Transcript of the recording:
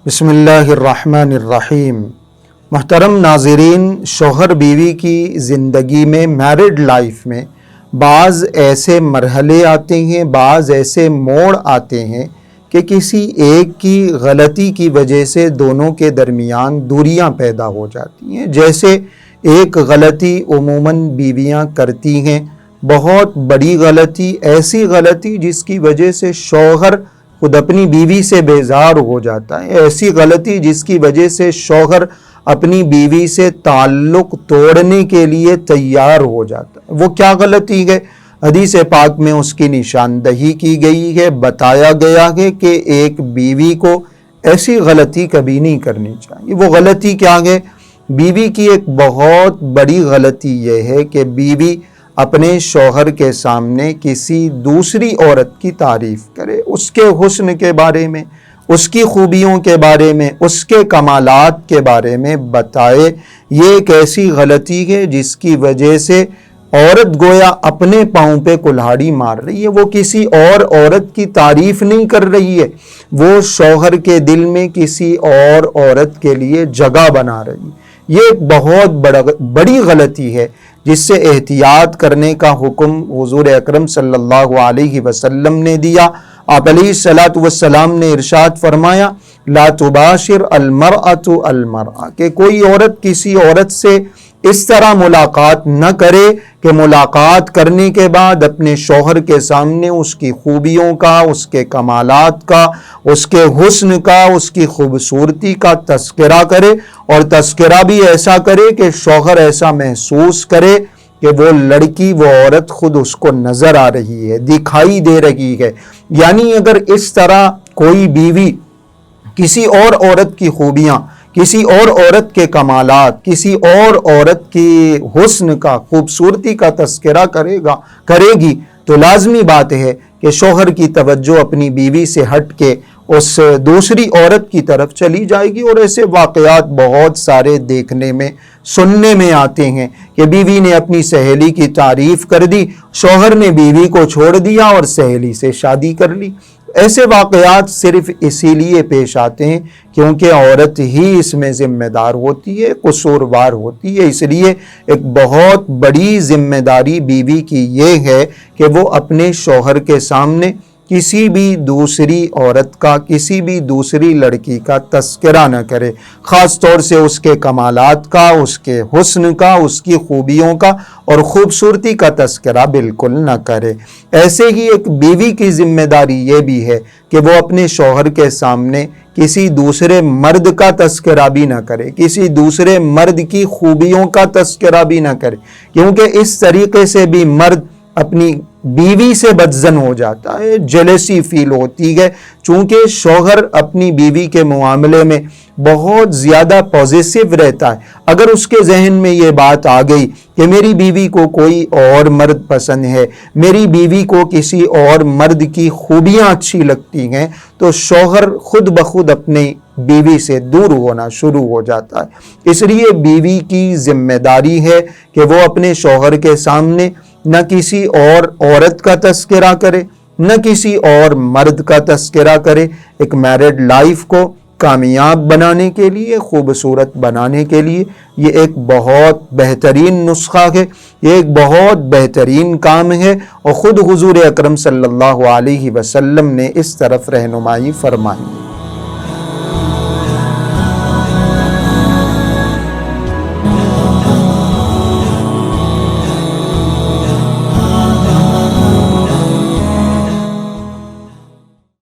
بسم اللہ الرحمن الرحیم۔ محترم ناظرین، شوہر بیوی کی زندگی میں، میرڈ لائف میں بعض ایسے مرحلے آتے ہیں، بعض ایسے موڑ آتے ہیں کہ کسی ایک کی غلطی کی وجہ سے دونوں کے درمیان دوریاں پیدا ہو جاتی ہیں۔ جیسے ایک غلطی عموماً بیویاں کرتی ہیں، بہت بڑی غلطی، ایسی غلطی جس کی وجہ سے شوہر خود اپنی بیوی سے بیزار ہو جاتا ہے، ایسی غلطی جس کی وجہ سے شوہر اپنی بیوی سے تعلق توڑنے کے لیے تیار ہو جاتا ہے۔ وہ کیا غلطی ہے؟ حدیث پاک میں اس کی نشاندہی کی گئی ہے، بتایا گیا ہے کہ ایک بیوی کو ایسی غلطی کبھی نہیں کرنی چاہیے۔ وہ غلطی کیا ہے؟ بیوی کی ایک بہت بڑی غلطی یہ ہے کہ بیوی اپنے شوہر کے سامنے کسی دوسری عورت کی تعریف کرے، اس کے حسن کے بارے میں، اس کی خوبیوں کے بارے میں، اس کے کمالات کے بارے میں بتائے۔ یہ ایک ایسی غلطی ہے جس کی وجہ سے عورت گویا اپنے پاؤں پہ کلہاڑی مار رہی ہے، وہ کسی اور عورت کی تعریف نہیں کر رہی ہے، وہ شوہر کے دل میں کسی اور عورت کے لیے جگہ بنا رہی ہے۔ یہ ایک بہت بڑی غلطی ہے جس سے احتیاط کرنے کا حکم حضور اکرم صلی اللہ علیہ وسلم نے دیا۔ آپ علیہ الصلوۃ والسلام نے ارشاد فرمایا، لا تباشر المرأة المرأة، کہ کوئی عورت کسی عورت سے اس طرح ملاقات نہ کرے کہ ملاقات کرنے کے بعد اپنے شوہر کے سامنے اس کی خوبیوں کا، اس کے کمالات کا، اس کے حسن کا، اس کی خوبصورتی کا تذکرہ کرے، اور تذکرہ بھی ایسا کرے کہ شوہر ایسا محسوس کرے کہ وہ لڑکی، وہ عورت خود اس کو نظر آ رہی ہے، دکھائی دے رہی ہے۔ یعنی اگر اس طرح کوئی بیوی کسی اور عورت کی خوبیاں، کسی اور عورت کے کمالات، کسی اور عورت کی حسن کا، خوبصورتی کا تذکرہ کرے گی تو لازمی بات ہے کہ شوہر کی توجہ اپنی بیوی سے ہٹ کے اس دوسری عورت کی طرف چلی جائے گی۔ اور ایسے واقعات بہت سارے دیکھنے میں، سننے میں آتے ہیں کہ بیوی نے اپنی سہیلی کی تعریف کر دی، شوہر نے بیوی کو چھوڑ دیا اور سہیلی سے شادی کر لی۔ ایسے واقعات صرف اسی لیے پیش آتے ہیں کیونکہ عورت ہی اس میں ذمہ دار ہوتی ہے، قصوروار ہوتی ہے۔ اس لیے ایک بہت بڑی ذمہ داری بیوی کی یہ ہے کہ وہ اپنے شوہر کے سامنے کسی بھی دوسری عورت کا، کسی بھی دوسری لڑکی کا تذکرہ نہ کرے، خاص طور سے اس کے کمالات کا، اس کے حسن کا، اس کی خوبیوں کا اور خوبصورتی کا تذکرہ بالکل نہ کرے۔ ایسے ہی ایک بیوی کی ذمہ داری یہ بھی ہے کہ وہ اپنے شوہر کے سامنے کسی دوسرے مرد کا تذکرہ بھی نہ کرے، کسی دوسرے مرد کی خوبیوں کا تذکرہ بھی نہ کرے، کیونکہ اس طریقے سے بھی مرد اپنی بیوی سے بدظن ہو جاتا ہے، جیلسی فیل ہوتی ہے۔ چونکہ شوہر اپنی بیوی کے معاملے میں بہت زیادہ پوزیسو رہتا ہے، اگر اس کے ذہن میں یہ بات آ گئی کہ میری بیوی کو کوئی اور مرد پسند ہے، میری بیوی کو کسی اور مرد کی خوبیاں اچھی لگتی ہیں، تو شوہر خود بخود اپنی بیوی سے دور ہونا شروع ہو جاتا ہے۔ اس لیے بیوی کی ذمہ داری ہے کہ وہ اپنے شوہر کے سامنے نہ کسی اور عورت کا تذکرہ کرے، نہ کسی اور مرد کا تذکرہ کرے۔ ایک میرڈ لائف کو کامیاب بنانے کے لیے، خوبصورت بنانے کے لیے یہ ایک بہت بہترین نسخہ ہے، یہ ایک بہت بہترین کام ہے، اور خود حضور اکرم صلی اللہ علیہ وسلم نے اس طرف رہنمائی فرمائی۔